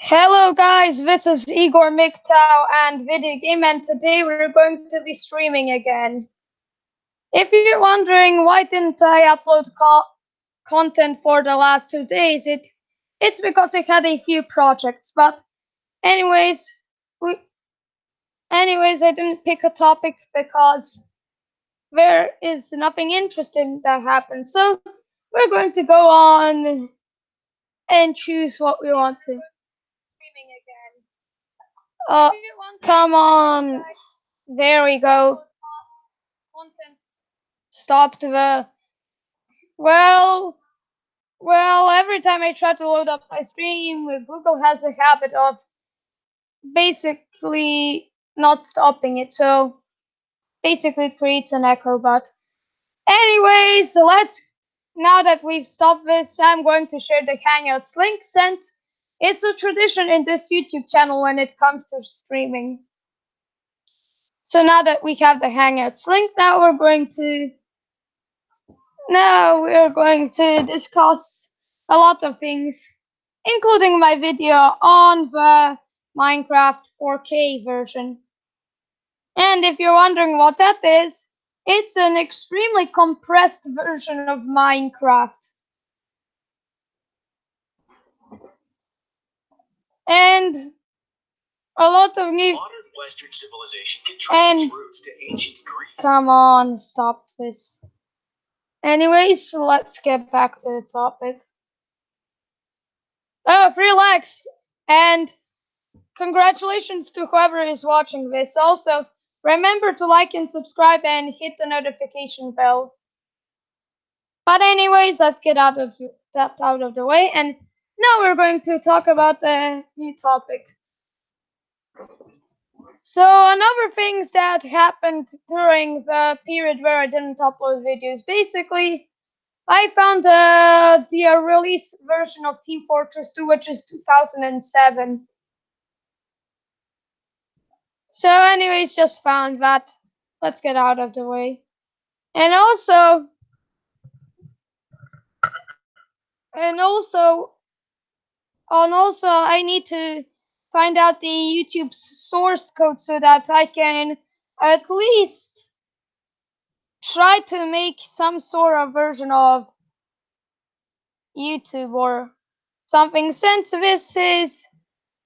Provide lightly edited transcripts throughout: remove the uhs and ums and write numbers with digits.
Hello guys, this is Igor MGTOW and Video Game, and today we're going to be streaming again. If you're wondering why didn't I upload content for the last 2 days, it's because I had a few projects. But anyways, I didn't pick a topic because there is nothing interesting that happened. So we're going to go on and choose what we want to. Streaming again. Come on. There we go. Stopped the. Well, every time I try to load up my stream, Google has a habit of basically not stopping it. So basically it creates an echo. But anyways, so now that we've stopped this, I'm going to share the Hangouts link since it's a tradition in this YouTube channel when it comes to streaming. So now that we have the Hangouts link, now we're going to discuss a lot of things, including my video on the Minecraft 4K version. And if you're wondering what that is, it's an extremely compressed version of Minecraft. And a lot of new modern Western civilization can trace its roots to ancient Greece. Come on, stop this. Anyways, let's get back to the topic. Oh, relax! And congratulations to whoever is watching this. Also, remember to like and subscribe and hit the notification bell. But anyways, let's get that out of the way. And now we're going to talk about the new topic. So another things that happened during the period where I didn't upload videos, basically, I found the release version of Team Fortress 2, which is 2007. So anyways, just found that. Let's get out of the way. And also, I need to find out the YouTube's source code so that I can at least try to make some sort of version of YouTube or something, since this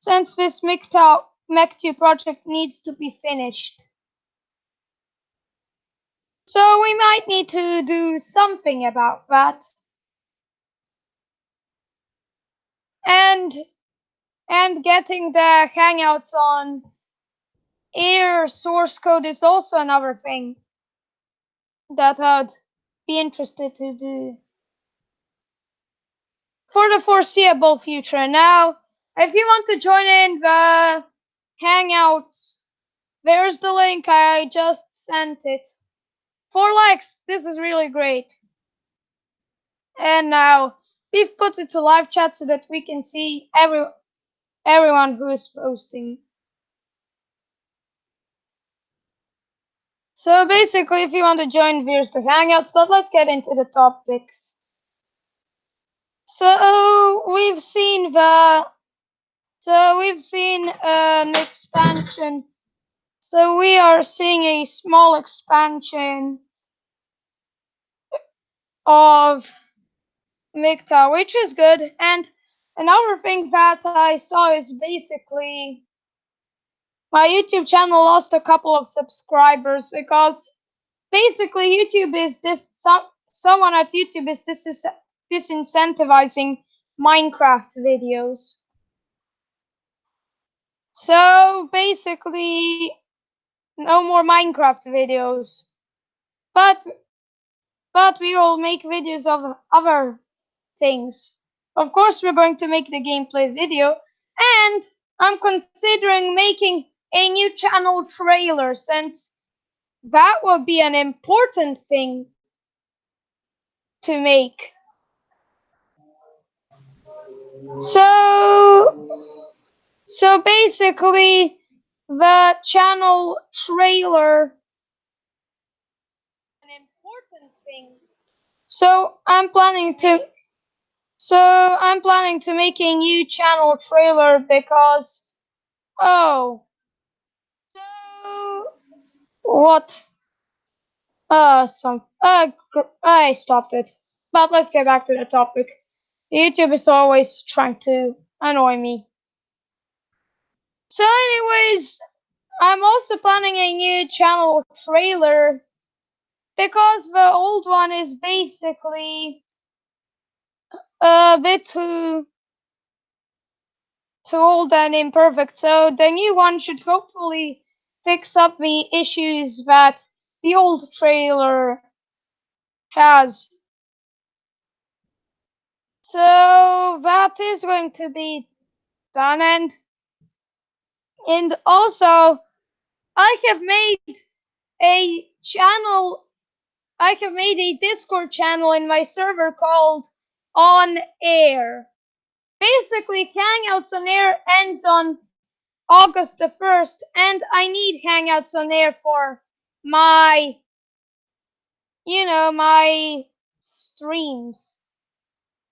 MGTOW project needs to be finished. So we might need to do something about that. And getting the Hangouts on air source code is also another thing that I'd be interested to do for the foreseeable future. Now, if you want to join in the Hangouts, there's the link. I just sent it. 4 likes. This is really great. And now we've put it to live chat so that we can see everyone who is posting. So basically, if you want to join, here's the Hangouts, but let's get into the topics. So we've seen an expansion. So we are seeing a small expansion of MGTOW, which is good. And another thing that I saw is basically my YouTube channel lost a couple of subscribers because basically YouTube is someone at YouTube is disincentivizing Minecraft videos. So basically no more Minecraft videos. But we will make videos of other things. Of course we're going to make the gameplay video, and I'm considering making a new channel trailer, since that would be an important thing to make. So basically, the channel trailer, an important thing. So I'm planning to So I'm planning to make a new channel trailer because, oh, so what? I stopped it. But let's get back to the topic. YouTube is always trying to annoy me. So anyways, I'm also planning a new channel trailer because the old one is basically a bit too old and imperfect. So the new one should hopefully fix up the issues that the old trailer has. So that is going to be done, and also I have made a channel. I have made a Discord channel in my server called On Air. Basically, Hangouts on Air ends on August the 1st, and I need Hangouts on Air for my, my streams.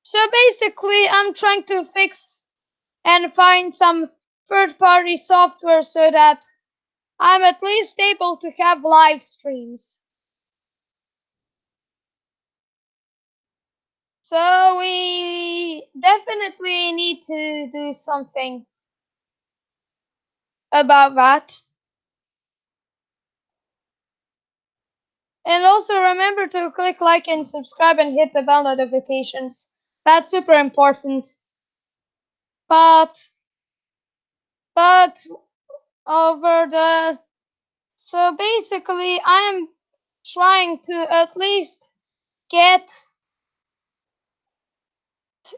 So basically, I'm trying to fix and find some third-party software so that I'm at least able to have live streams. So we definitely need to do something about that. And also remember to click like and subscribe and hit the bell notifications. That's super important. But over the so basically I'm trying to at least get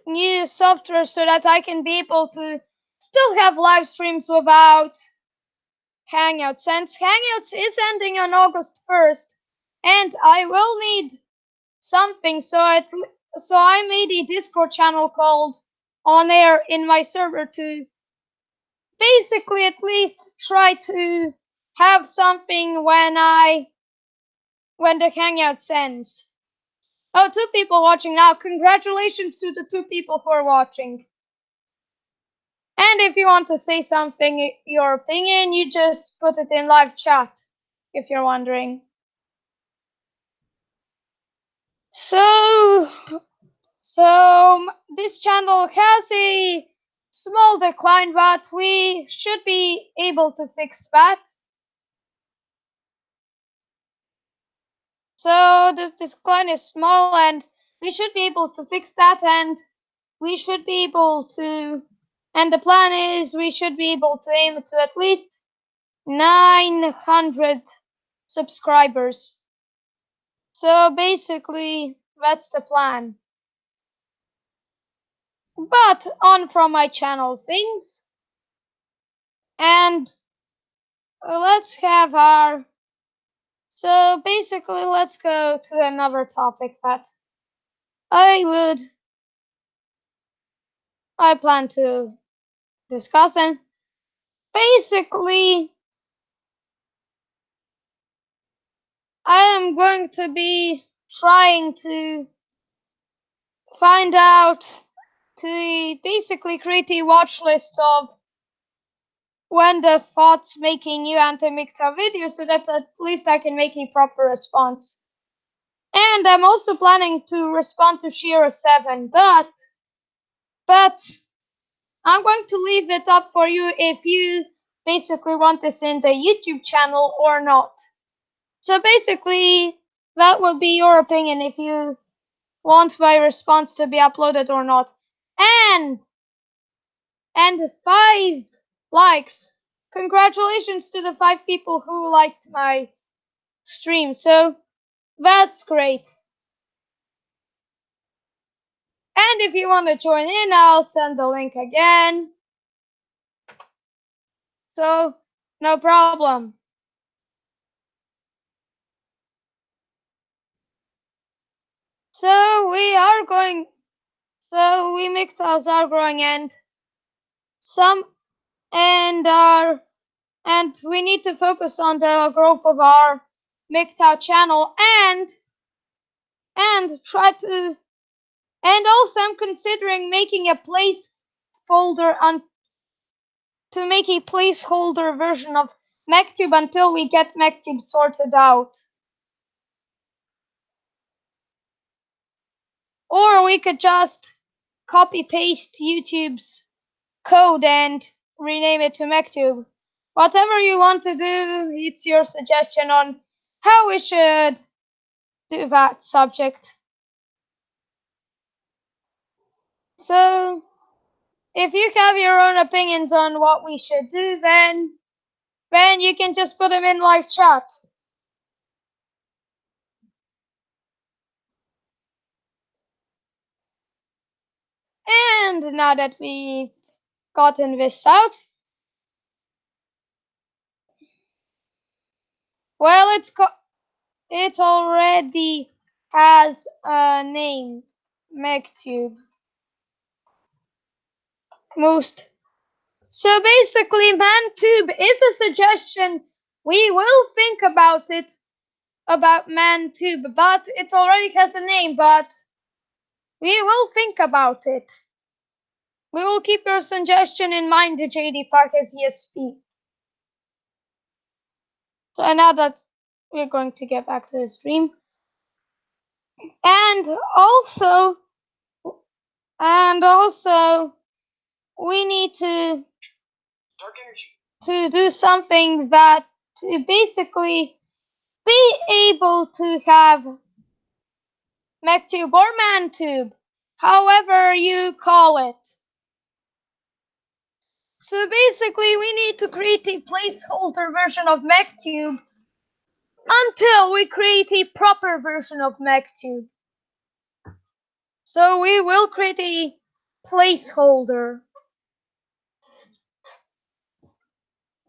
new software so that I can be able to still have live streams without Hangouts. Since Hangouts is ending on August 1st, and I will need something, so I made a Discord channel called On Air in my server to basically at least try to have something when the Hangouts ends. Oh, 2 people watching now. Congratulations to the 2 people who are watching. And if you want to say something, your opinion, you just put it in live chat, if you're wondering. So this channel has a small decline, but we should be able to fix that. So the decline is small, and we should be able to fix that, and we should be able to, and the plan is we should be able to aim to at least 900 subscribers. So basically, that's the plan. But on from my channel things, and let's have our. So basically, let's go to another topic that I plan to discuss, and basically, I am going to be trying to find out to basically create a watch list of when the thoughts making new anti-MGTOW videos so that at least I can make a proper response. And I'm also planning to respond to Shira 7, but I'm going to leave it up for you if you basically want this in the YouTube channel or not. So basically, that will be your opinion if you want my response to be uploaded or not. And 5 likes. Congratulations to the 5 people who liked my stream. So that's great. And if you want to join in, I'll send the link again. So no problem. So we MGTOWs are growing, and we need to focus on the growth of our MGTOW channel and try to And also I'm considering making a placeholder to make a placeholder version of MechTube until we get MechTube sorted out. Or we could just copy paste YouTube's code and rename it to MechTube. Whatever you want to do, it's your suggestion on how we should do that subject. So, if you have your own opinions on what we should do, then you can just put them in live chat. And now that we've gotten this out, well, it already has a name, MechTube. So basically, ManTube is a suggestion. We will think about it, about ManTube, but it already has a name, but we will think about it. We will keep your suggestion in mind, the JD Parker's ESP. So now that we're going to get back to the stream. And also, we need to do something that to basically be able to have MechTube or ManTube, however you call it. So basically, we need to create a placeholder version of MechTube until we create a proper version of MechTube. So we will create a placeholder.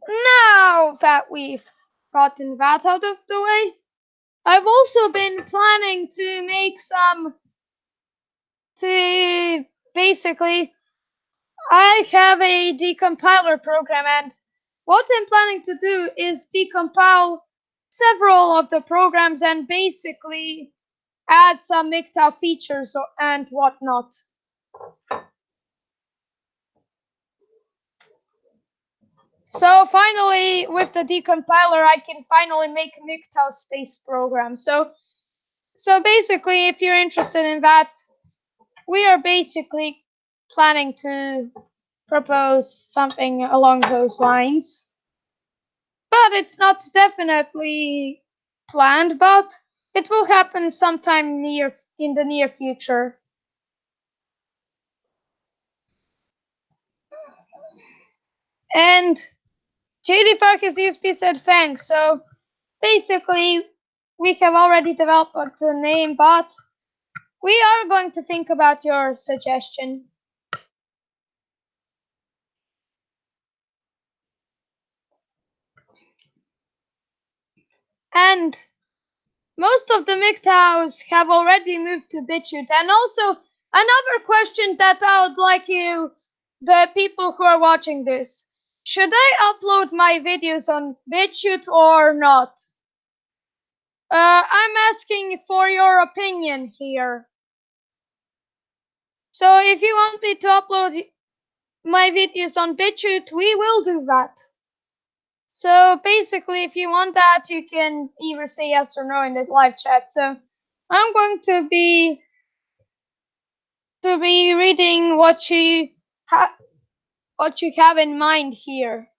Now that we've gotten that out of the way, I've also been planning to make basically, I have a decompiler program, and what I'm planning to do is decompile several of the programs and basically add some MGTOW features and whatnot. So finally, with the decompiler, I can finally make a MGTOW space program. So basically, if you're interested in that, we are basically planning to propose something along those lines. But it's not definitely planned, but it will happen sometime in the near future. And JD Parker's ESP said thanks. So basically, we have already developed the name, but we are going to think about your suggestion. And most of the MGTOWs have already moved to BitChute. And also, another question that I would like the people who are watching this, should I upload my videos on BitChute or not? I'm asking for your opinion here. So if you want me to upload my videos on BitChute, we will do that. So basically, if you want that, you can either say yes or no in the live chat. So I'm going to be reading what you have in mind here.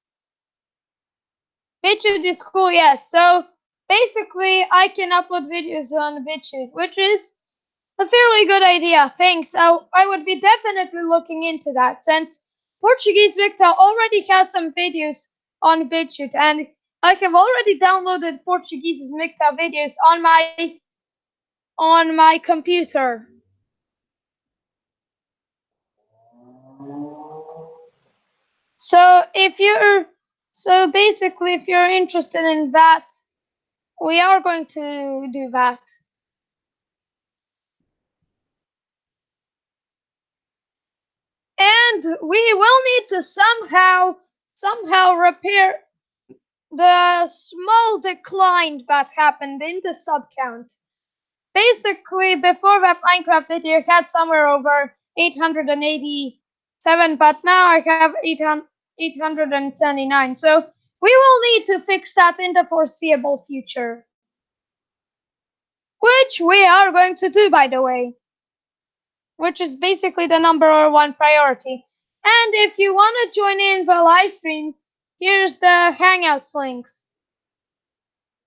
BitChute is cool, yes. So basically, I can upload videos on BitChute, which is a fairly good idea. Thanks. I would be definitely looking into that, since Portuguese Victor already has some videos on BitChute, and I have already downloaded Portuguese MGTOW videos on my computer. So basically, if you're interested in that, we are going to do that. And we will need to somehow repair the small decline that happened in the sub count. basically before that Minecraft video, I had somewhere over 887, but now I have 879. So we will need to fix that in the foreseeable future, which we are going to do, by the way, which is basically the #1 priority. And if you want to join in the live stream, here's the Hangouts links.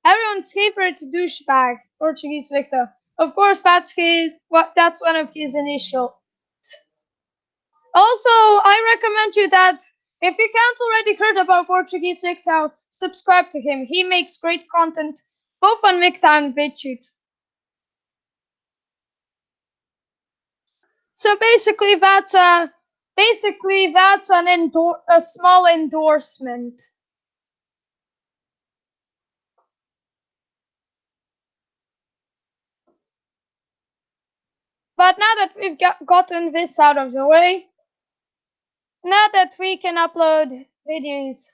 Everyone's favorite douchebag, Portuguese Victor. Of course, that's one of his initials. Also, I recommend you that if you can't already heard about Portuguese Victor, subscribe to him. He makes great content both on MGTOW and BitChute. So basically, that's a small endorsement. But now that we've gotten this out of the way, now that we can upload videos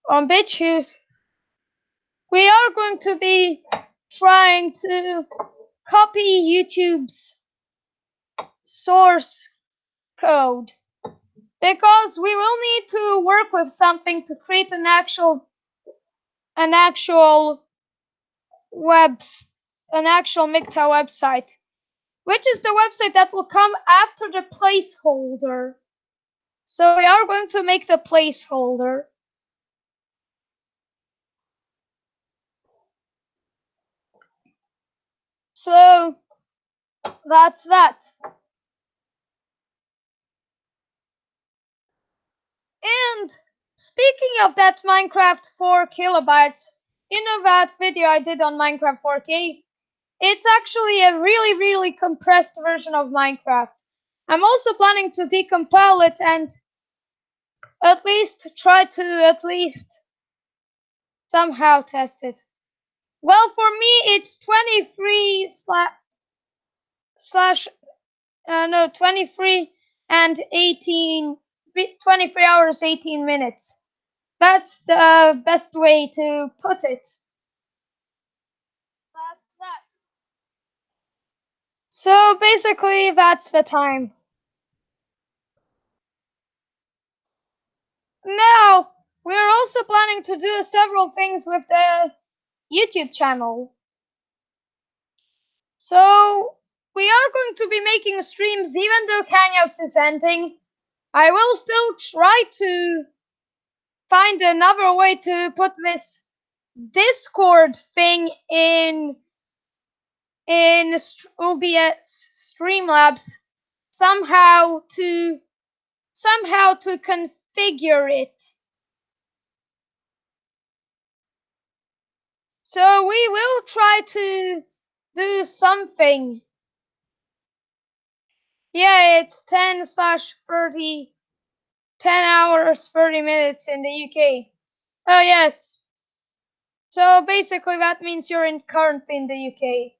on BitChute, we are going to be trying to copy YouTube's source code, because we will need to work with something to create an actual MGTOW website, which is the website that will come after the placeholder. So we are going to make the placeholder. So that's that. And speaking of that Minecraft 4 kilobytes, you know that video I did on Minecraft 4K? It's actually a really, really compressed version of Minecraft. I'm also planning to decompile it and at least try to somehow test it. Well, for me, it's 23 and 23 hours, 18 minutes. That's the best way to put it. That's that. So basically, that's the time. Now, we're also planning to do several things with the YouTube channel. So, we are going to be making streams even though Hangouts is ending. I will still try to find another way to put this Discord thing in OBS Streamlabs somehow to configure it. So we will try to do something. Yeah, it's 10/30, 10 hours, 30 minutes in the UK. Oh, yes. So basically that means you're currently in the UK.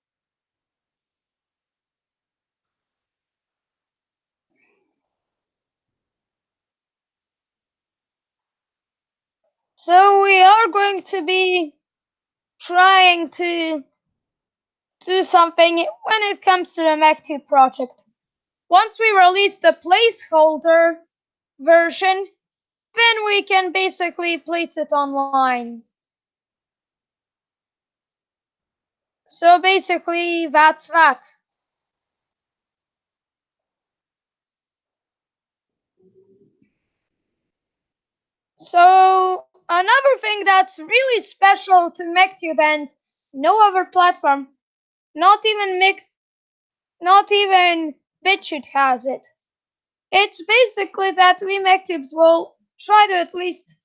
So we are going to be trying to do something when it comes to the MGTOW project. Once we release the placeholder version, then we can basically place it online. So basically, that's that. So another thing that's really special to MechTube and no other platform, not even BitChute has it. It's basically that we MechTubes will try to at least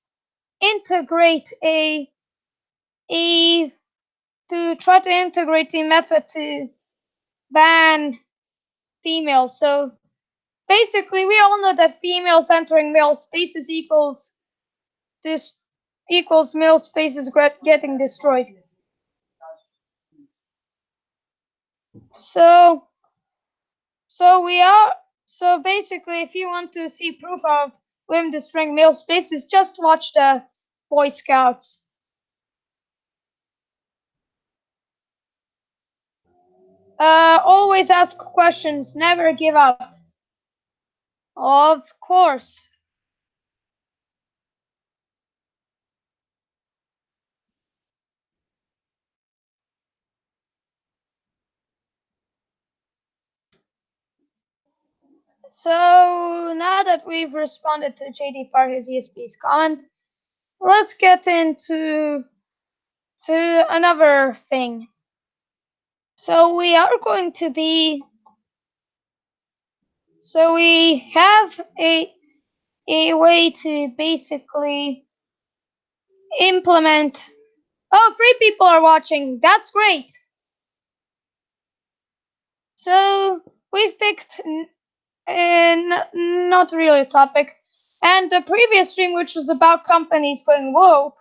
integrate a method to ban females. So basically, we all know that females entering male spaces equals male spaces getting destroyed. So basically, if you want to see proof of women destroying male spaces, just watch the Boy Scouts. Always ask questions, never give up. Of course. So now that we've responded to JD for his ESP's comment, let's get into another thing. So we are going to be. So we have a way to basically implement. Oh, 3 people are watching. That's great. So we've picked not really a topic. And the previous stream, which was about companies going woke,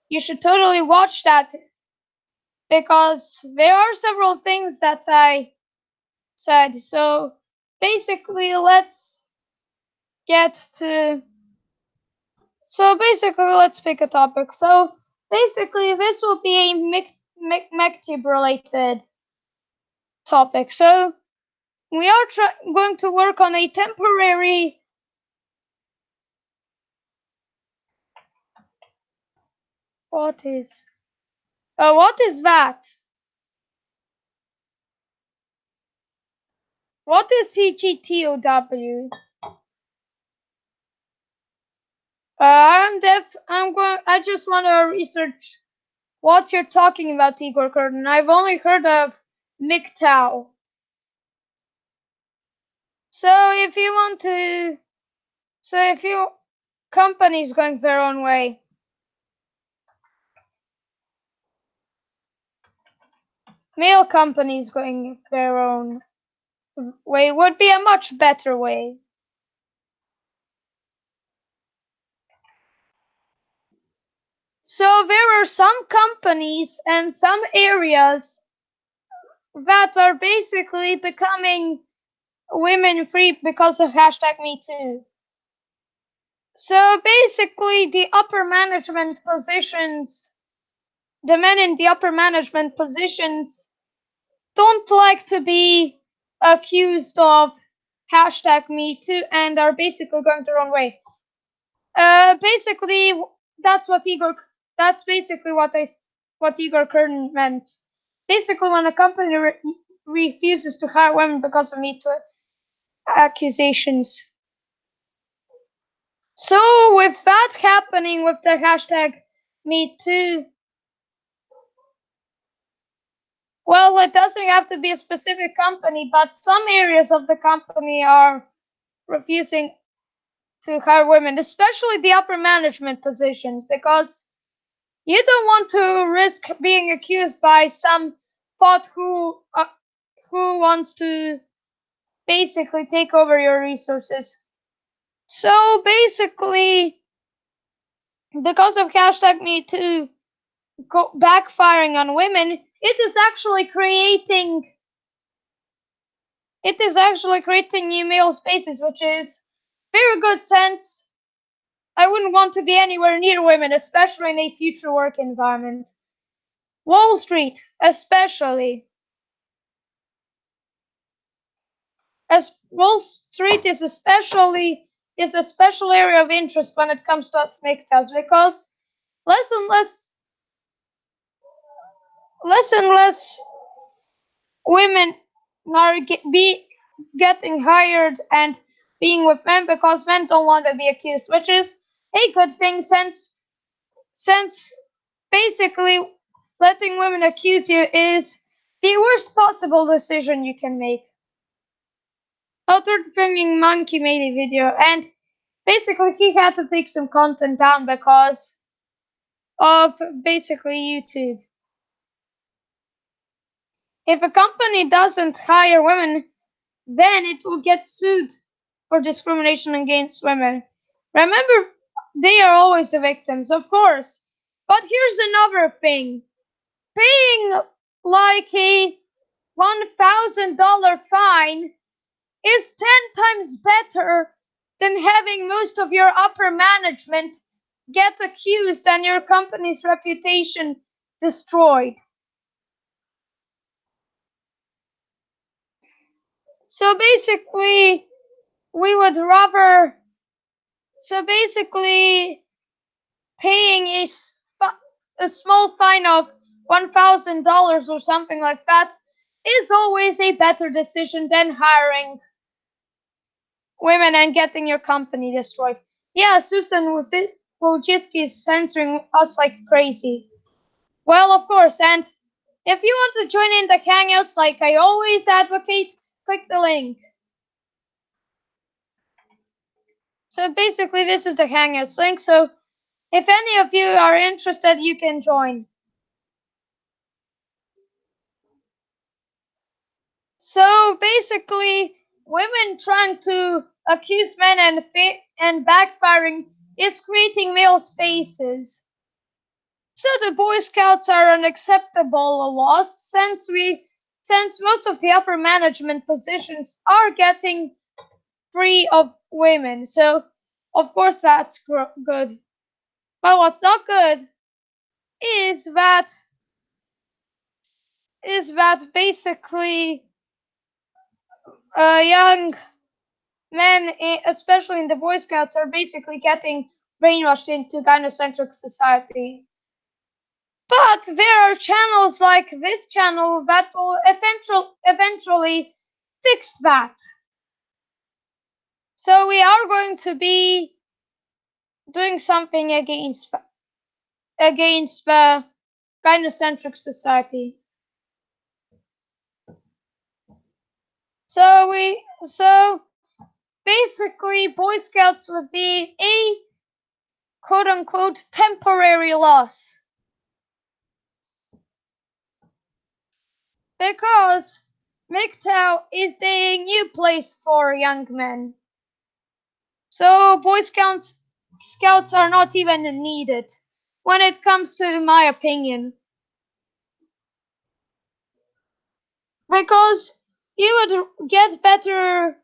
you should totally watch that because there are several things that I said. So basically, let's get to. So basically, let's pick a topic. So basically, this will be a MGTOW related topic. So we are going to work on a temporary. What is that? What is MGTOW? I'm deaf. I just want to research what you're talking about, Igor Curtin. I've only heard of MGTOW. So if you want to, if you companies going their own way, male companies going their own way would be a much better way. So there are some companies and some areas that are basically becoming women free because of #MeToo. So basically the upper management positions, the men in the upper management positions don't like to be accused of #MeToo and are basically going their own way. Basically, that's what Igor. That's basically what Igor Curtin meant. Basically, when a company refuses to hire women because of MeToo accusations. So with that happening with the #MeToo, well, it doesn't have to be a specific company, but some areas of the company are refusing to hire women, especially the upper management positions, because you don't want to risk being accused by some bot who wants to basically take over your resources. So basically, because of #MeToo backfiring on women, it is actually creating new male spaces, which is very good sense. I wouldn't want to be anywhere near women, especially in a future work environment. Wall Street, especially. As Wall Street is a special area of interest when it comes to us MGTOWs, because less and less women are getting hired and being with men because men don't want to be accused, which is a good thing since basically letting women accuse you is the worst possible decision you can make. Altered Bringing Monkey made a video and basically he had to take some content down because of basically YouTube. If a company doesn't hire women, then it will get sued for discrimination against women. Remember, they are always the victims, of course. But here's another thing. Paying like a $1,000 fine is 10 times better than having most of your upper management get accused and your company's reputation destroyed. So basically, we would rather. So basically, paying a small fine of $1,000 or something like that is always a better decision than hiring women and getting your company destroyed. Yeah, Susan Wojcicki is censoring us like crazy. Well, of course, and if you want to join in the Hangouts like I always advocate, click the link. So basically this is the Hangouts link, so if any of you are interested, you can join. So basically, women trying to accuse men and backfiring is creating male spaces. So the Boy Scouts are an acceptable loss since most of the upper management positions are getting free of women. So of course that's good. But what's not good is that basically young men, especially in the Boy Scouts, are basically getting brainwashed into gynocentric society. But there are channels like this channel that will eventually fix that. So we are going to be doing something against the gynocentric society. So basically Boy Scouts would be a quote unquote temporary loss. Because MGTOW is the new place for young men. So Boy Scouts are not even needed when it comes to my opinion. Because you would get better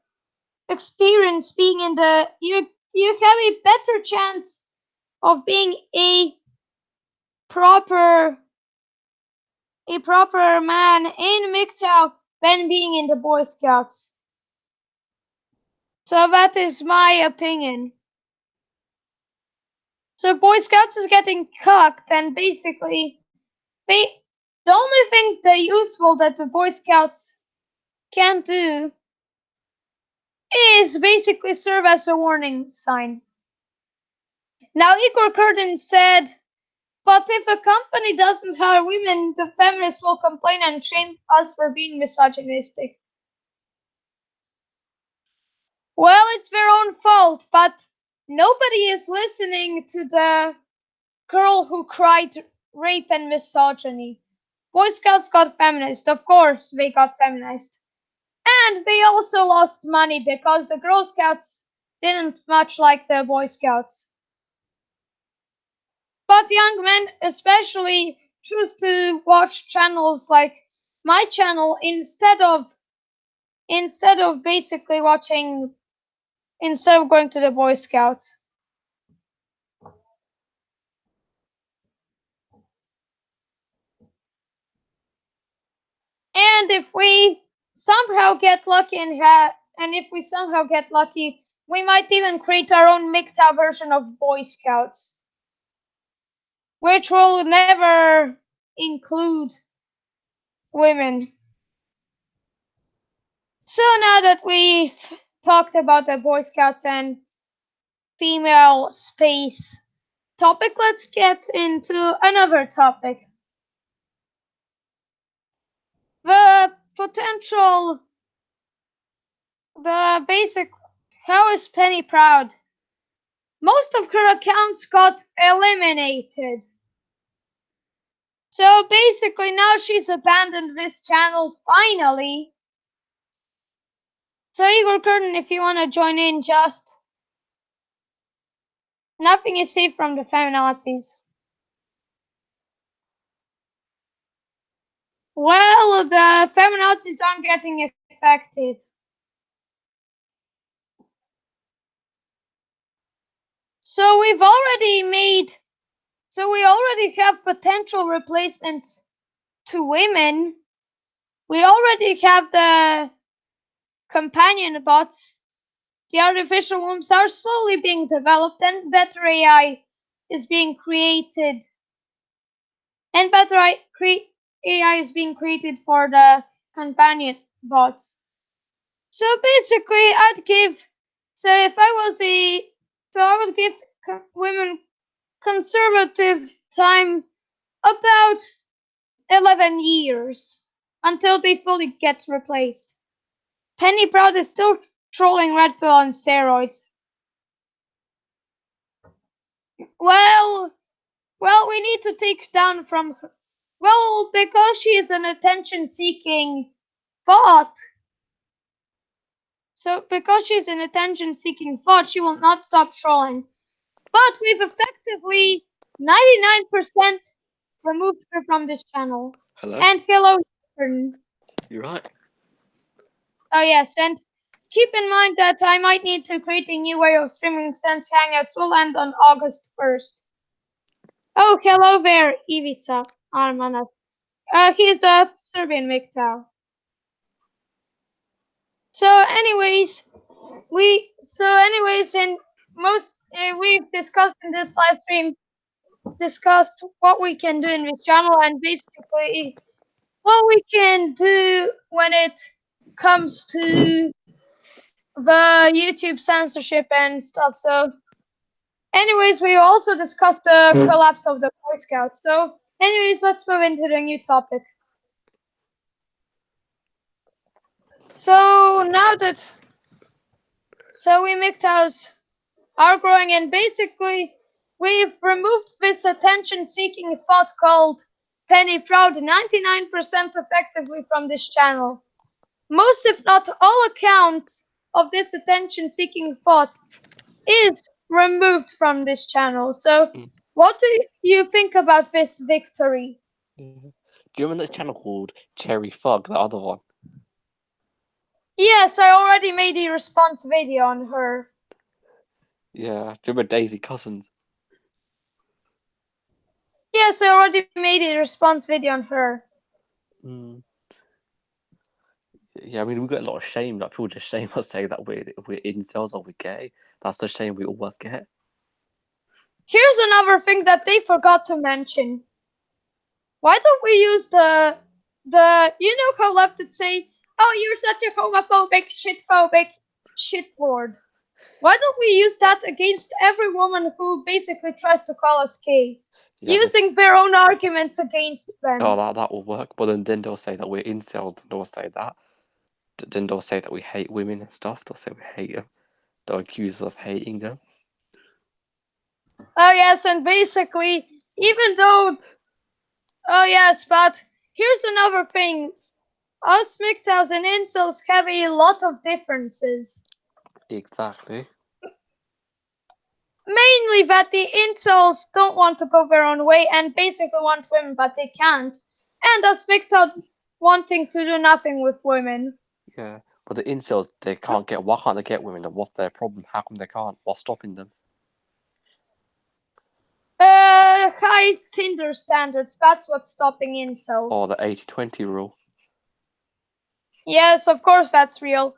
experience being in the you have a better chance of being a proper man in MGTOW than being in the Boy Scouts. So that is my opinion. So Boy Scouts is getting cucked, and basically, the only thing useful that the Boy Scouts can do is basically serve as a warning sign. Now, Igor Curtin said, but if a company doesn't hire women, the feminists will complain and shame us for being misogynistic. Well, it's their own fault, but nobody is listening to the girl who cried rape and misogyny. Boy Scouts got feminist, of course they got feminist. And they also lost money because the Girl Scouts didn't much like the Boy Scouts. But young men especially choose to watch channels like my channel instead of basically instead of going to the Boy Scouts. And if we somehow get lucky we might even create our own MGTOW version of Boy Scouts, which will never include women. So now that we talked about the Boy Scouts and female space topic, let's get into another topic. The potential, the basic, how is Penny proud? Most of her accounts got eliminated. So basically now she's abandoned this channel finally. So Igor Curtin, if you want to join in, just nothing is safe from the feminazis. Well, the feminazis aren't getting affected. So we already have potential replacements to women. We already have companion bots, the artificial wombs are slowly being developed and better AI is being created. And better AI is being created for the companion bots. So basically, I would give women conservative time about 11 years until they fully get replaced. Penny Proud is still trolling Red Pill on steroids. Well, we need to take down from her. Well, because she is an attention-seeking bot. So, because she's an attention-seeking bot, she will not stop trolling. But we've effectively 99% removed her from this channel. Hello? And hello, You're right. Oh yes, and keep in mind that I might need to create a new way of streaming since Hangouts will end on August 1st. Oh, hello there, Ivica Armanov. He's the Serbian MGTOW. We've discussed in this live stream what we can do in this channel and basically what we can do when it comes to the YouTube censorship and stuff. So, anyways, we also discussed the collapse of the Boy Scouts. So, anyways, let's move into the new topic. So we MGTOWs are growing, and basically we've removed this attention-seeking thought called Penny Proud 99% effectively from this channel. Most, if not all, accounts of this attention-seeking thought is removed from this channel. So, what do you think about this victory? Do you remember this channel called Cherry Fug, the other one? Yes, I already made a response video on her. Yeah, do you remember Daisy Cousins? Yes, I already made a response video on her. Yeah, I mean, we get a lot of shame. Like, people just shame us saying that we're incels or we're gay. That's the shame we always get. Here's another thing that they forgot to mention. Why don't we use the you know how left would say, oh, you're such a homophobic, shitlord. Why don't we use that against every woman who basically tries to call us gay? Yeah, using their own arguments against them. Oh, that will work. But then they'll say that we're incels. They'll say that. Then they'll say that we hate women and stuff. They'll say we hate them. They'll accuse us of hating them. Oh yes, and basically, even though... Oh yes, but here's another thing. Us MGTOWs and incels have a lot of differences. Exactly. Mainly that the incels don't want to go their own way and basically want women, but they can't. And us MGTOWs wanting to do nothing with women. Yeah, but the incels, they can't get... Why can't they get women? And what's their problem? How come they can't? What's stopping them? High Tinder standards, that's what's stopping incels. Or the 80-20 rule. Yes, of course that's real.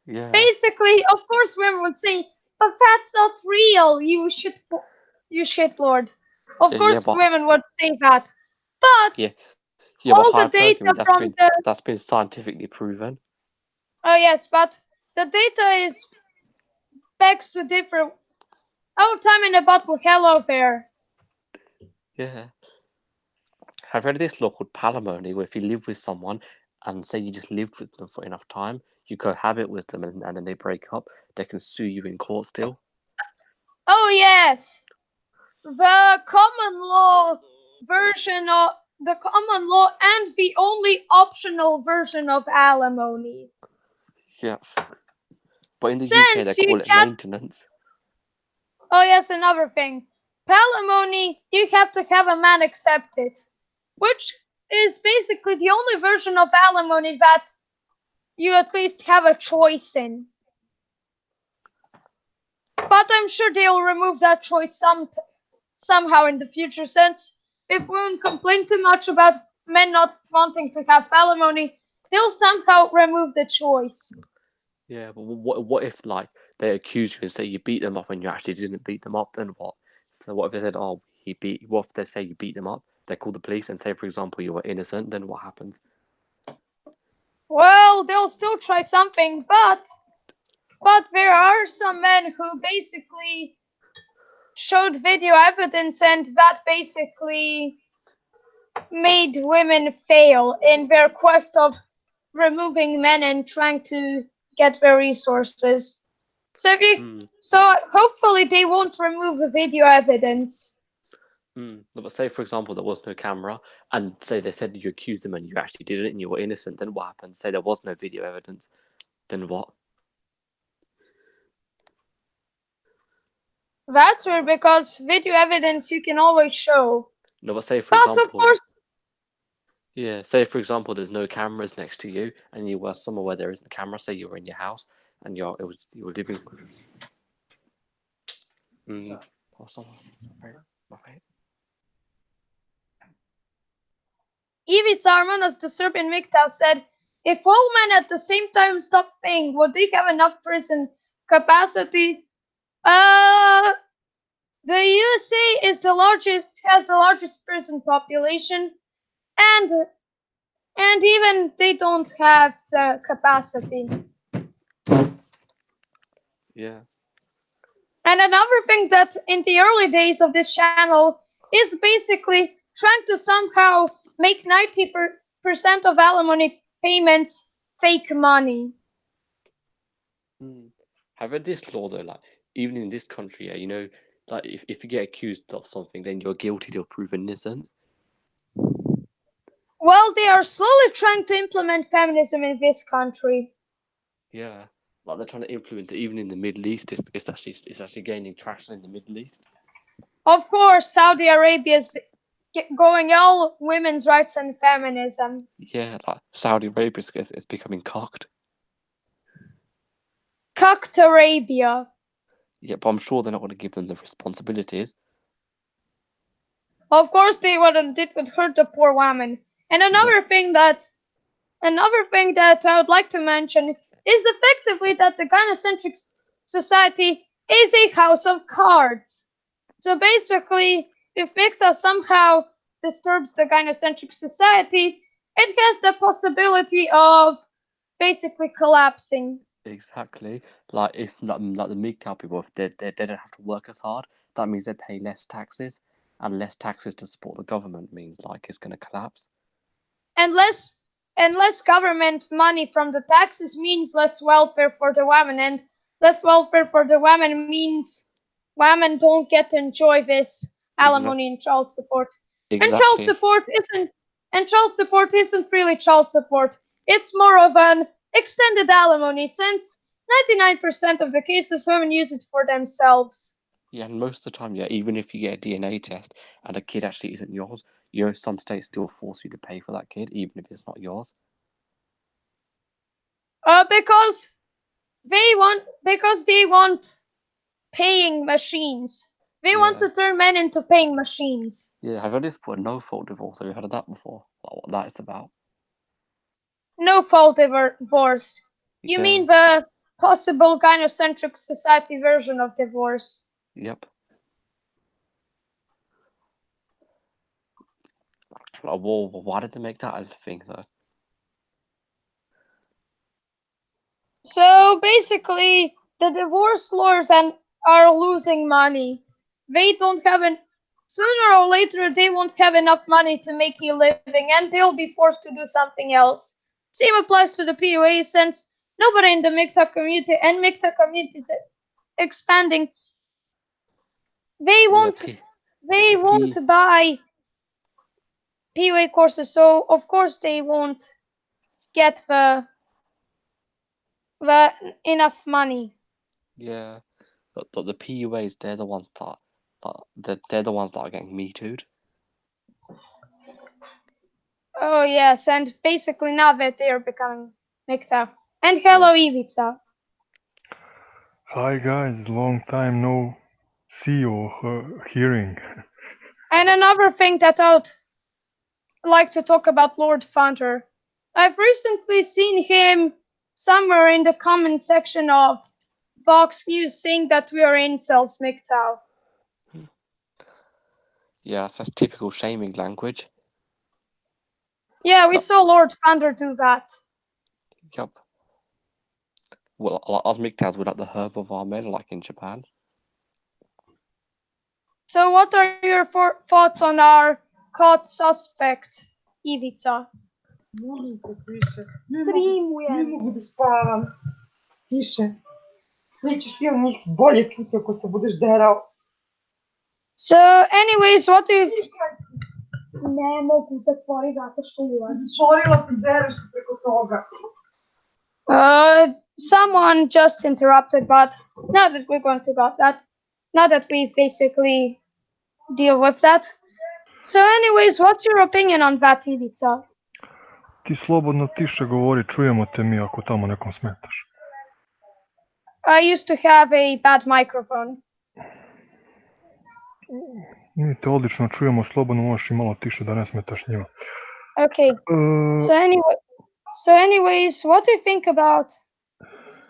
Yeah. Basically, of course women would say, but that's not real, you shitlord. Of course women would say that. But all the data from that's been scientifically proven. Oh yes, but the data is begs to differ. Oh, time in a bottle, hello there. Yeah. Have you heard of this law called palimony, where if you live with someone and say you just lived with them for enough time, you cohabit with them and then they break up, they can sue you in court still? Oh yes. The common law version of the common law and the only optional version of alimony. Yeah. But in the UK they call it maintenance. Oh yes, another thing. Palimony, you have to have a man accept it. Which is basically the only version of alimony that you at least have a choice in. But I'm sure they'll remove that choice somehow in the future, since if women complain too much about men not wanting to have alimony, they'll somehow remove the choice. Yeah, but what if like they accuse you and say you beat them up when you actually didn't beat them up? Then what? So what if they said, "Oh, he beat"? What if they say you beat them up? They call the police and say, for example, you were innocent. Then what happens? Well, they'll still try something, but there are some men who basically showed video evidence and that basically made women fail in their quest of removing men and trying to get their resources. So if you Hmm. so hopefully they won't remove the video evidence. Hmm. But say, for example, there was no camera, and say they said you accused them and you actually did it and you were innocent. Then what happens? Say there was no video evidence. Then what? That's weird because video evidence you can always show. No, but say, for But of example, course, yeah, say for example, there's no cameras next to you, and you were somewhere where there isn't a camera. Say you were in your house, and you were living. Or someone, my mate. Ivica Armanas, the Serbian MGTOW, said, if all men at the same time stopped paying, would they have enough prison capacity? Uh, the USA has the largest prison population, and and even they don't have the capacity. Yeah. And another thing that in the early days of this channel is basically trying to somehow make 90% of alimony payments fake money. Mm. I've read this law though, like even in this country, yeah, like if you get accused of something, then you're guilty till proven innocent. Well, they are slowly trying to implement feminism in this country. Yeah, like they're trying to influence it even in the Middle East. It's actually gaining traction in the Middle East. Of course, Saudi Arabia is going all women's rights and feminism. Yeah, like Saudi Arabia is becoming cocked. Cocked Arabia. Yeah, but I'm sure they're not going to give them the responsibilities. Of course, they wouldn't. It would hurt the poor woman. And Yeah, another thing that I would like to mention is effectively that the gynocentric society is a house of cards. So basically, if Victor somehow disturbs the gynocentric society, it has the possibility of basically collapsing. exactly. Like if like the MGTOW people, if they don't have to work as hard, that means they pay less taxes, and less taxes to support the government means like it's going to collapse. And less government money from the taxes means less welfare for the women, and less welfare for the women means women don't get to enjoy this Exactly. alimony and child support. And child Exactly. support isn't and child support isn't really child support. It's more of an extended alimony since 99% of the cases women use it for themselves. Yeah, and most of the time, yeah, even if you get a DNA test and a kid actually isn't yours, some states still force you to pay for that kid, even if it's not yours. Because they want paying machines. They want Yeah. to turn men into paying machines. Yeah, I've heard this before, no fault divorce. Have you heard of that before? Like what that is about? No fault divorce. You Yeah. mean the possible gynocentric society version of divorce? Yep. Like, well, why did they make that a thing though? So basically, the divorce lawyers are losing money. They don't have an Sooner or later they won't have enough money to make a living, and they'll be forced to do something else. Same applies to the PUA since nobody in the MGTOW community and MGTOW community is expanding. They Yeah, won't they won't buy PUA courses, so of course they won't get the enough money. yeah. But the PUAs, they're the ones that are getting me too'd. Oh yes, and basically now that they are becoming MGTOW. And Yeah. hello Ivica. Hi guys, long time no see or hearing. And another thing that I would like to talk about Lord Thunder. I've recently seen him somewhere in the comment section of Fox News saying that we are incels, MGTOW. Yeah, that's typical shaming language. Yeah, we saw Lord Thunder do that. Yup. Well, us MGTOWs were like the herb of our men, like in Japan. So what are your thoughts on our caught suspect, Ivica? Molim te, tiše. Ne Streamujem. mogu da spavam. Tiše. Nećeš ti od njih bolje čuti ako se budeš derao. So anyways, what do you... Ne mogu zatvori zato što ulazi. Zatvorila ti dereš preko toga. Someone just interrupted, but now that we're going to got that, now that we basically deal with that. So anyways, what's your opinion on that, Ivica? Ti slobodno tiše govori, čujemo te mi ako tamo nekom smetaš. I used to have a bad microphone. Mi te odlično čujemo, slobodno možeš i malo tiše da ne smetaš njima. Okay. So anyways, what do you think about...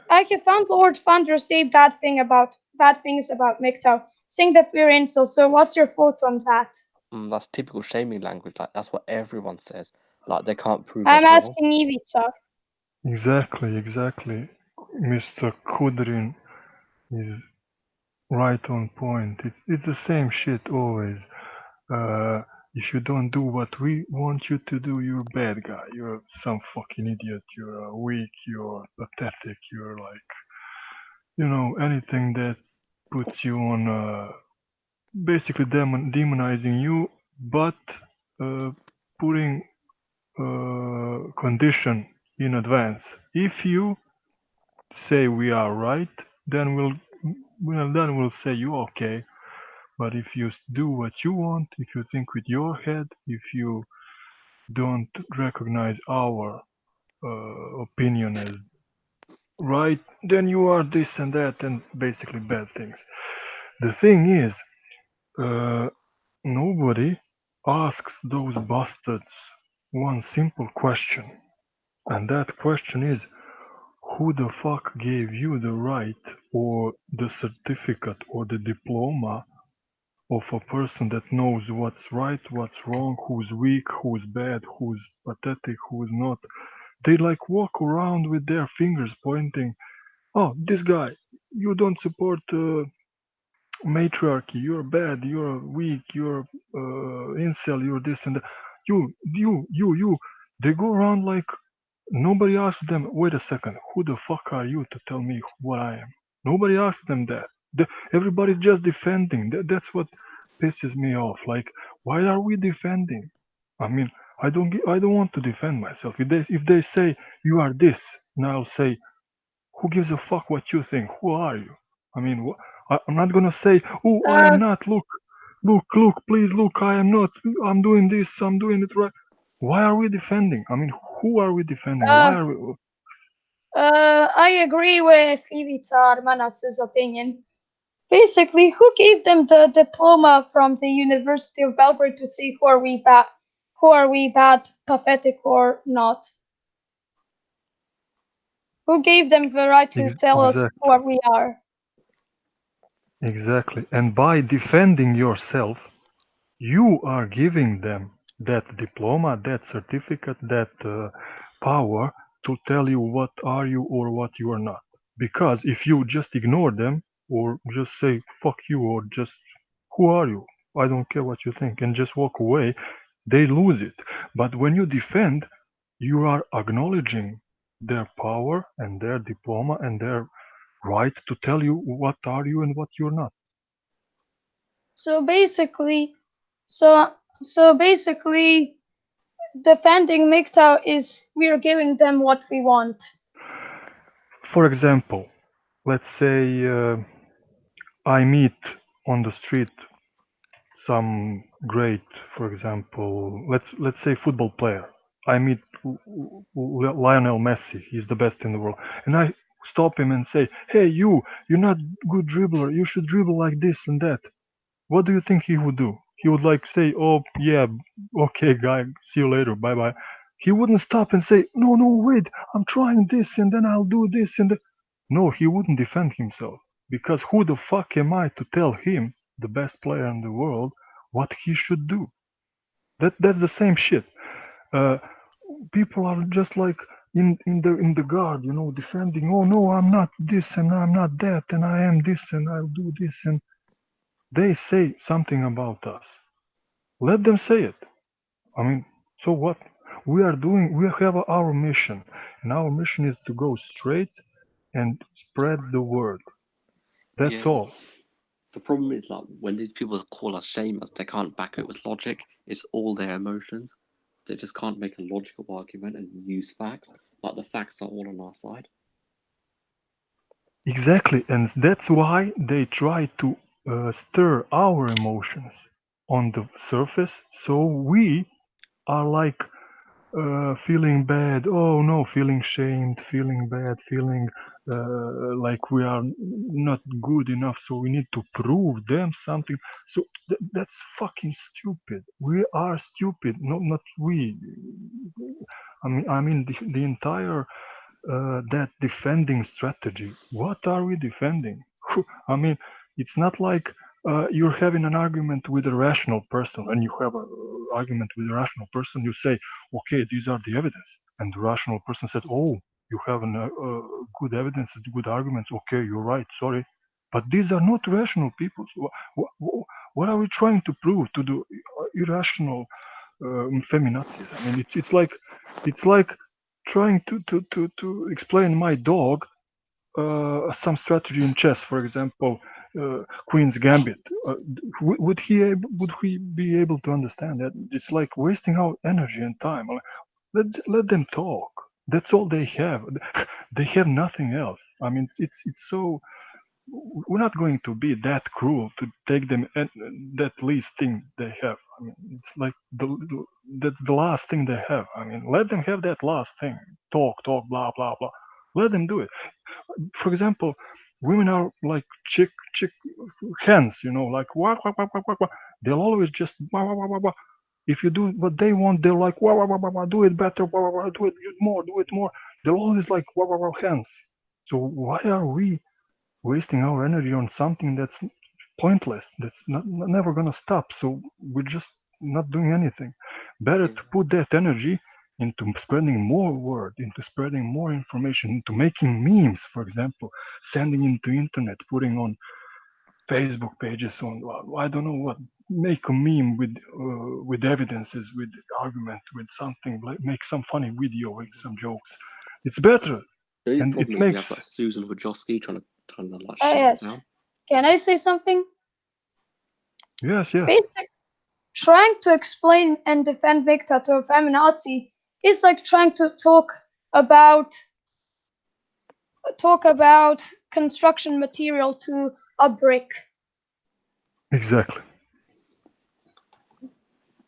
I have found Lord Thunder say bad things about MGTOW, saying that we're incels. So what's your thought on that? That's typical shaming language. Like that's what everyone says. Like they can't prove I'm us wrong. asking Ivica. Exactly. Mr. Kudrin is right on point. It's the same shit always. If you don't do what we want you to do, you're a bad guy. You're some fucking idiot. You're weak. You're pathetic. You're like, anything that puts you on, basically demonizing you, but putting condition in advance. If you say we are right, then we'll say you okay. But if you do what you want, if you think with your head, if you don't recognize our opinion as right, then you are this and that and basically bad things. The thing is, nobody asks those bastards one simple question. And that question is, who the fuck gave you the right or the certificate or the diploma of a person that knows what's right, what's wrong, who's weak, who's bad, who's pathetic, who's not? They like walk around with their fingers pointing, oh, this guy, you don't support matriarchy, you're bad, you're weak, you're incel, you're this and that. You. They go around like nobody asks them, wait a second, who the fuck are you to tell me what I am? Nobody asks them that. Everybody's just defending. That's what pisses me off. Like, why are we defending? I mean, I don't want to defend myself. If they say you are this, and I'll say, who gives a fuck what you think? Who are you? I mean, I'm not gonna say, oh, I am not. Look, please look. I am not. I'm doing this. I'm doing it right. Why are we defending? I mean, who are we defending? Why are we? I agree with Ivica Armanas's opinion. Basically, who gave them the diploma from the University of Belgrade to see who are we bad, pathetic or not? Who gave them the right to tell us who we are? Exactly. And by defending yourself, you are giving them that diploma, that certificate, that power to tell you what are you or what you are not. Because if you just ignore them or just say fuck you or just who are you? I don't care what you think and just walk away, they lose it. But when you defend, you are acknowledging their power and their diploma and their right to tell you what are you and what you're not. So basically, defending MGTOW is we're giving them what we want. For example, let's say I meet on the street some great, for example, let's say football player. I meet Lionel Messi. He's the best in the world, and I stop him and say, "Hey, you're not good dribbler. You should dribble like this and that." What do you think he would do? He would like say, "Oh yeah, okay, guy, see you later, bye bye." He wouldn't stop and say, no, no, wait, I'm trying this and then I'll do this and no, he wouldn't defend himself. Because who the fuck am I to tell him, the best player in the world, what he should do? That's the same shit. Uh, People are just like in the guard, defending. Oh no, I'm not this and I'm not that and I am this and I'll do this and they say something about us. Let them say it. I mean, so what? We have our mission, and our mission is to go straight and spread the word. That's Yeah. all. The problem is like when these people call us shamers, they can't back it with logic. It's all their emotions. They just can't make a logical argument and use facts. Like the facts are all on our side. Exactly, and that's why they try to stir our emotions on the surface, so we are like feeling bad. Oh no, feeling shamed, feeling bad, feeling like we are not good enough. So we need to prove them something. So that's fucking stupid. We are stupid. Not we. I mean the entire that defending strategy. What are we defending? I mean, it's not like you're having an argument with a rational person. When you have an argument with a rational person, you say, okay, these are the evidence. And the rational person said, oh, you have good evidence, good arguments. Okay, you're right, sorry. But these are not rational people. So what are we trying to prove to the irrational feminazis? I mean, it's like trying to explain my dog some strategy in chess, for example, Queen's Gambit. Would he be able to understand that? It's like wasting our energy and time. Let them talk. That's all they have. They have nothing else. I mean, it's so. We're not going to be that cruel to take them at that least thing they have. I mean, it's like that's the last thing they have. I mean, let them have that last thing. Talk, blah blah blah. Let them do it. For example, women are like chick hens, like wah, wah, wah, wah, wah, wah. They'll always just wah, wah, wah, wah, wah. If you do what they want, they're like wah, wah, wah, wah, wah, do it better, wah, wah, wah, do it more, do it more. They're always like wah, wah, wah, hens. So why are we wasting our energy on something that's pointless, that's never gonna stop? So we're just not doing anything. Better Yeah. to put that energy into spreading more word, into spreading more information, into making memes, for example, sending into internet, putting on Facebook pages, on I don't know what, make a meme with evidences, with argument, with something, like make some funny video, make some jokes. It's better, The only and it problem is we have makes like Susan Wojcicki trying to like Oh, shut us yes. down. Can I say something? yes. Basic, trying to explain and defend Victor to a feminazi is like trying to talk about construction material to a brick. Exactly.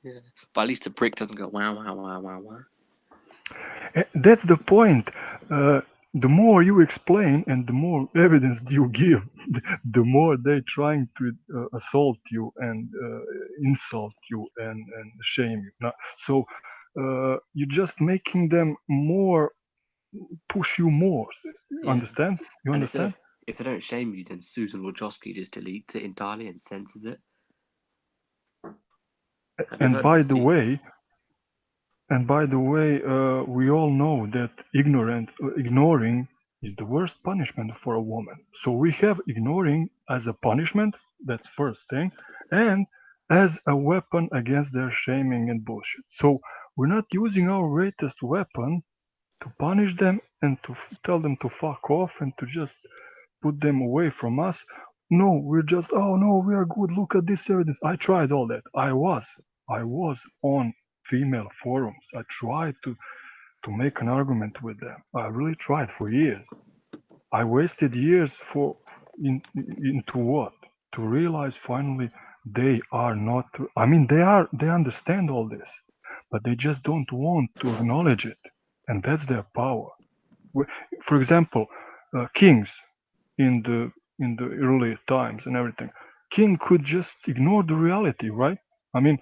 Yeah. But at least the brick doesn't go wow wow wow wow wow. That's the point. The more you explain and the more evidence you give, the more they're trying to assault you and insult you and shame you. So you're just making them more, push you more. Yeah. Understand? You And understand? if they don't shame you, then Susan Wojcicki just deletes it entirely and censors it. Have you And heard of by this? the way, we all know that ignoring is the worst punishment for a woman. So we have ignoring as a punishment, that's first thing, and as a weapon against their shaming and bullshit. So we're not using our greatest weapon to punish them and to tell them to fuck off and to just put them away from us. No, we're just, oh no, we are good. Look at this evidence. I tried all that. I was on female forums. I tried to make an argument with them. I really tried for years. I wasted years into what? To realize finally they are not. I mean, they understand all this, but they just don't want to acknowledge it, and that's their power. For example, kings in the early times and everything, king could just ignore the reality, right? I mean,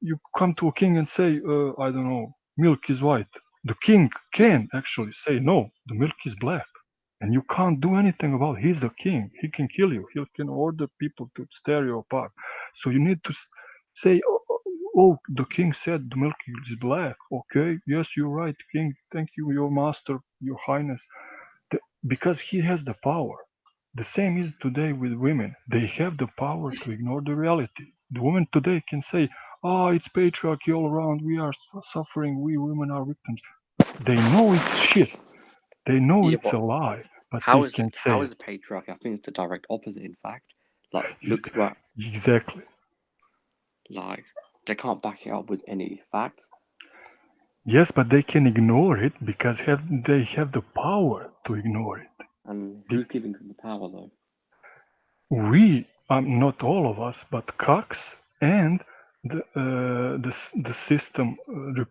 you come to a king and say, I don't know, milk is white. The king can actually say, no, the milk is black. And you can't do anything about it. He's a king. He can kill you. He can order people to stare you apart. So you need to say, oh, the king said the milk is black. Okay, yes, you're right, king. Thank you, your master, your highness. Because he has the power. The same is today with women. They have the power to ignore the reality. The women today can say, oh, it's patriarchy all around. We are suffering. We women are victims. They know it's shit. They know Yeah, it's but a lie, but how they is it? can How say is it. it patriarchy? I think it's the direct opposite. In fact, like Ex- look what Exactly. like they can't back it up with any facts. Yes, but they can ignore it because they have the power to ignore it. And The, who's giving them the power though? we, not all of us, but Cox and the system the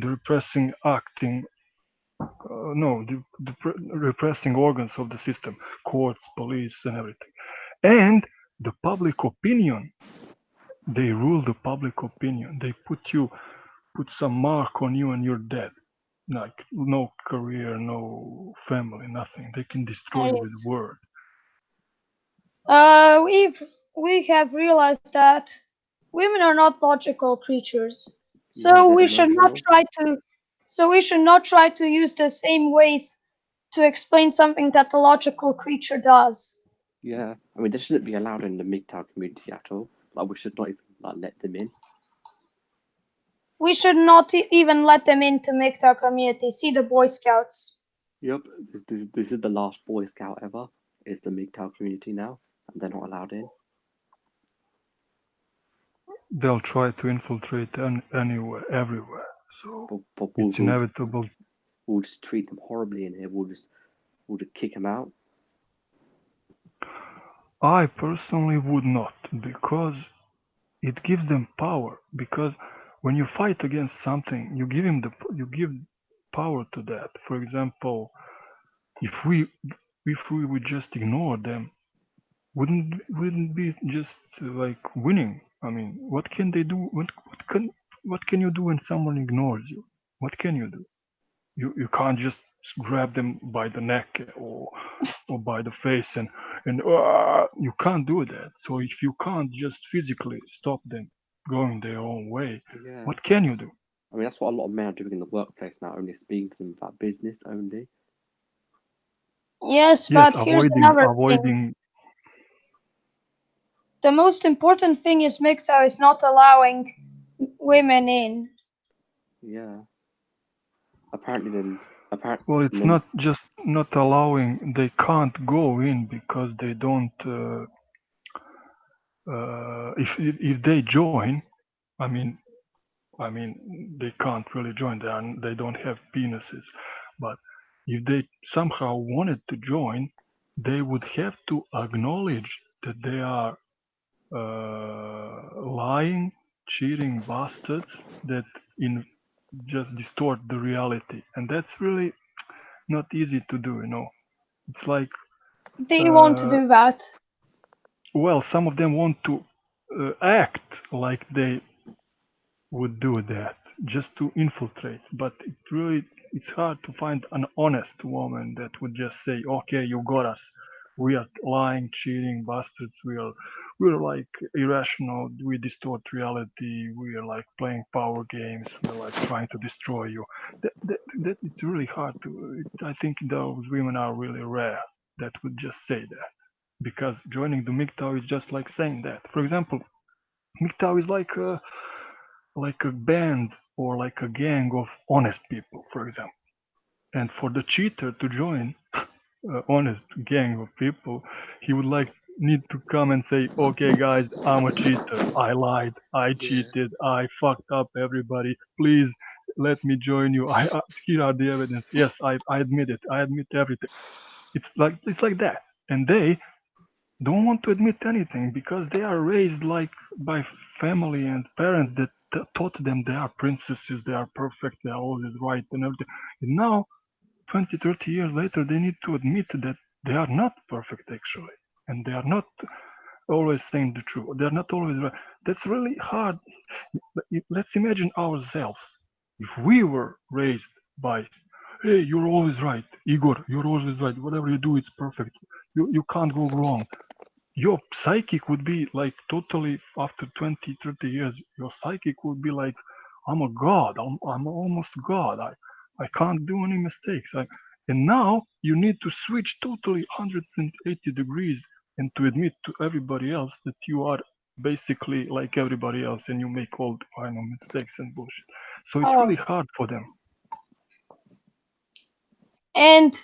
repressing acting no repressing organs of the system, courts, police, and everything, and the public opinion. They rule the public opinion. They put some mark on you and you're dead. Like no career, no family, nothing. They can destroy you with Yes. word. We have realized that women are not logical creatures, Yeah, so they're we should not emotional. try to use the same ways to explain something that the logical creature does. Yeah, I mean they shouldn't be allowed in the MGTOW community at all. Like we should not even like let them in. We should not even let them in to make our community. See the Boy Scouts. Yep, this is the last Boy Scout ever. It's the MGTOW community now, and they're not allowed in. They'll try to infiltrate anywhere, everywhere. So But it's inevitable. we'll just treat them horribly in here. We'll just kick them out. I personally would not, because it gives them power. Because when you fight against something, you give power to that. For example, if we would just ignore them, wouldn't be just like winning. I mean, what can they do? What can you do when someone ignores you? What can you do? You can't just grab them by the neck or by the face and you can't do that. So if you can't just physically stop them going their own way, Yeah, what can you do? I mean that's what a lot of men are doing in the workplace now. Only speaking to them about business only. Yes, Yes, but here's another thing. avoiding. The most important thing is MGTOW is not allowing women in. Yeah. Apparently then apparently Well, it's then not just not allowing. They can't go in because they don't. If they join, I mean, they can't really join. They don't have penises. But if they somehow wanted to join, they would have to acknowledge that they are lying, cheating bastards that in just distort the reality, and that's really not easy to do. It's like They want to uh, do that. well, some of them want to act like they would do that just to infiltrate, but it's hard to find an honest woman that would just say, okay, you got us, we are lying, cheating bastards, we're like irrational, we distort reality, we are like playing power games, we're like trying to destroy you. That it's really hard to, I think those women are really rare that would just say that, because joining the MGTOW is just like saying that. For example, MGTOW is like a band or like a gang of honest people, for example. And for the cheater to join honest gang of people, he would like need to come and say, "Okay, guys, I'm a cheater. I lied. I yeah. cheated. I fucked up everybody. Please let me join you. Here are the evidence. Yes, I admit it. I admit everything." It's like that, and they don't want to admit anything because they are raised like by family and parents that taught them they are princesses, they are perfect, they are always right and everything. And now, 20, 30 years later, they need to admit that they are not perfect actually, and they are not always saying the truth. They're not always right. That's really hard. Let's imagine ourselves. If we were raised by, hey, you're always right, Igor, you're always right. Whatever you do, it's perfect. You can't go wrong. Your psychic would be like totally, after 20, 30 years, your psychic would be like, I'm a god. I'm almost god. I can't do any mistakes. And now you need to switch totally 180 degrees and to admit to everybody else that you are basically like everybody else and you make all kind of mistakes and bullshit. So it's really Oh, hard for them. and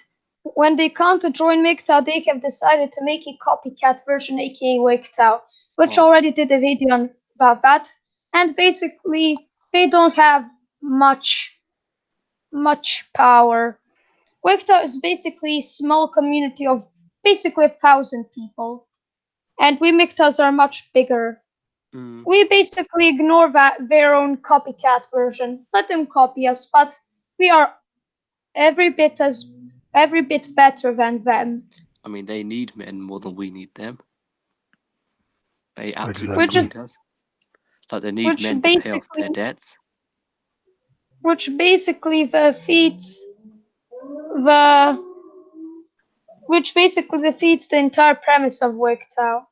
when they can't join MGTOW, they have decided to make a copycat version, aka MGTOW, which Oh, already did a video about that. And basically, they don't have much power. MGTOW is basically a small community of basically 1,000 people, and we MGTOWs are much bigger. mm, We basically ignore their own copycat version. Let them copy us, but we are every bit better than them. I mean, they need men more than we need them. They absolutely Which is Exactly. need us. Like they need which men to pay off their basically debts. defeats the which basically defeats the entire premise of MGTOW.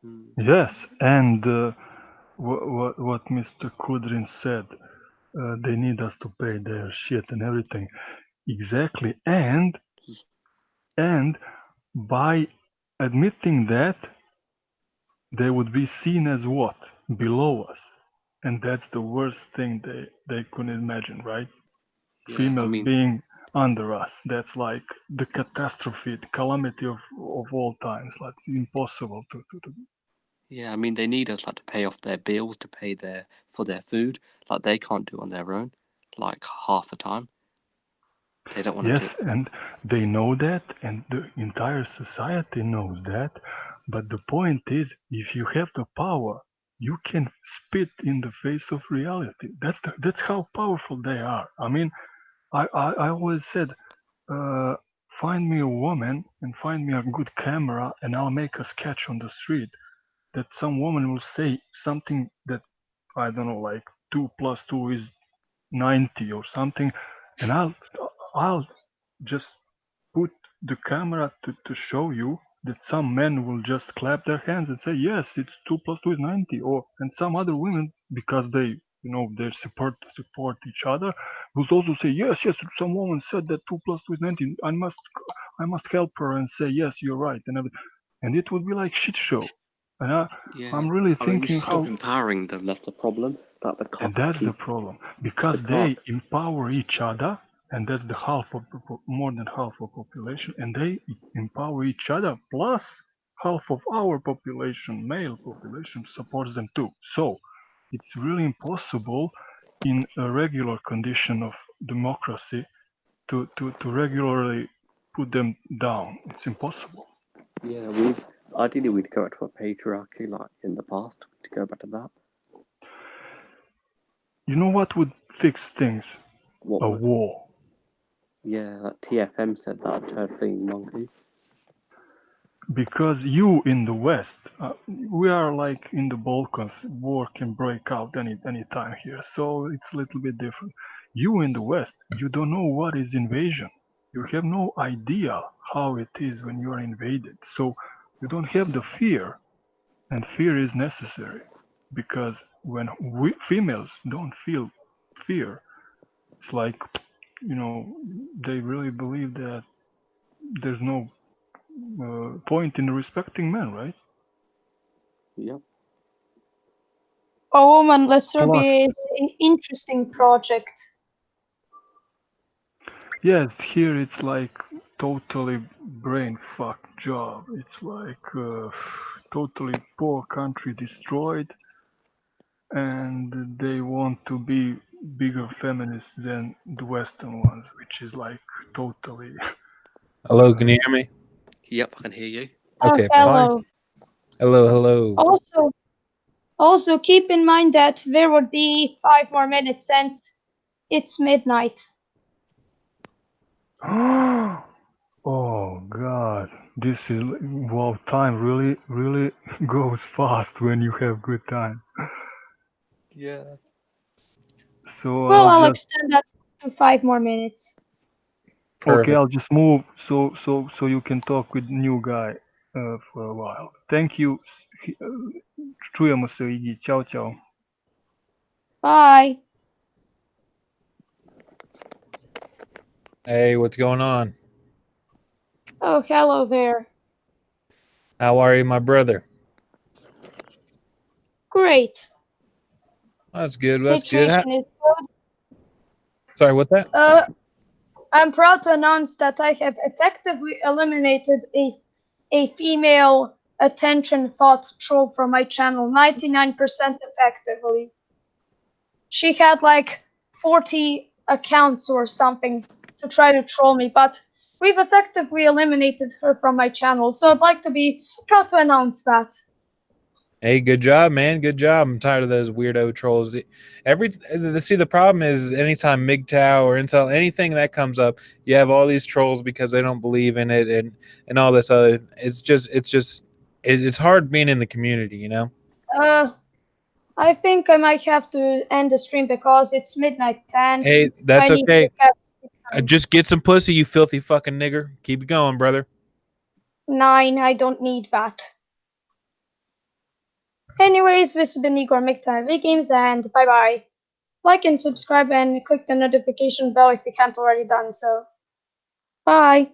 Mm. Yes, and what Mr. Kudrin said, they need us to pay their shit and everything. Exactly, and by admitting that, they would be seen as what? Below us, and that's the worst thing they could imagine, right? Yeah, I Females mean, being under us. That's like the catastrophe, the calamity of all times. Like impossible to. yeah, I mean, they need us like to pay off their bills, to pay for their food. Like they can't do it on their own. Like half the time, they don't want to do Yes, it. and they know that, and the entire society knows that. But the point is, if you have the power, you can spit in the face of reality. That's how powerful they are. I mean, I always said, uh, find me a woman and find me a good camera, and I'll make a sketch on the street that some woman will say something that I don't know, like 2 + 2 is 90 or something, and I'll just put the camera to show you that some men will just clap their hands and say, yes, it's 2 + 2 is 90. Or and some other women, because they support each other, will also say, yes, some woman said that 2 + 2 is 90. I must help her and say, yes, you're right, and it would be like shit show. And Yeah, I'm really I mean, we thinking should stop how. empowering them. That's the problem. But the And cops that's the keep problem, the because they cops. empower each other, and that's the more than half of population, and they empower each other, plus half of our population, male population, supports them too. So it's really impossible in a regular condition of democracy to regularly put them down. It's impossible. Yeah, we ideally we'd go back to a patriarchy like in the past to go back to that. You know what would fix things? What A would? war. Yeah, like TFM said that turd fleeing monkey. Because you in the West, we are like in the Balkans, war can break out any time here, so it's a little bit different. You in the West, you don't know what is invasion. You have no idea how it is when you are invaded, so you don't have the fear, and fear is necessary, because when we females don't feel fear, it's like, they really believe that there's no point in respecting men, right? Yep. A womanless Plus, Serbia is an interesting project. yes, here it's like totally brain fuck job. It's like totally poor country destroyed, and they want to be bigger feminists than the Western ones, which is like totally. Hello, can you hear me? Yep, I can hear you. Okay, perfect. Hi. Hello. Hello, hello. Also keep in mind that there would be 5 more minutes since it's midnight. Oh God. This is wow. Time really goes fast when you have good time. Yeah. So Well, I'll I'll just extend that to 5 more minutes. okay. Perfect. I'll just move so you can talk with new guy for a while. Thank you. Čujemo se, Iggy. Ciao, ciao. Bye. Hey, what's going on? Oh, hello there. How are you, my brother? Great. That's good. That's good. Situation is good. Sorry, what's that? I'm proud to announce that I have effectively eliminated a female attention thought troll from my channel 99% effectively. She had like 40 accounts or something to try to troll me, but we've effectively eliminated her from my channel, so I'd like to be proud to announce that. Hey, good job, man. Good job. I'm tired of those weirdo trolls. The problem is anytime MGTOW or Intel, anything that comes up, you have all these trolls because they don't believe in it and all this other. It's hard being in the community, you know. I think I might have to end the stream because it's midnight and Hey, I that's need to okay. have sleep time. Just get some pussy, you filthy fucking nigger. Keep it going, brother. 9, I don't need that. Anyways, this has been Igor MGTOW Games, and bye bye. Like and subscribe and click the notification bell if you haven't already done so. Bye.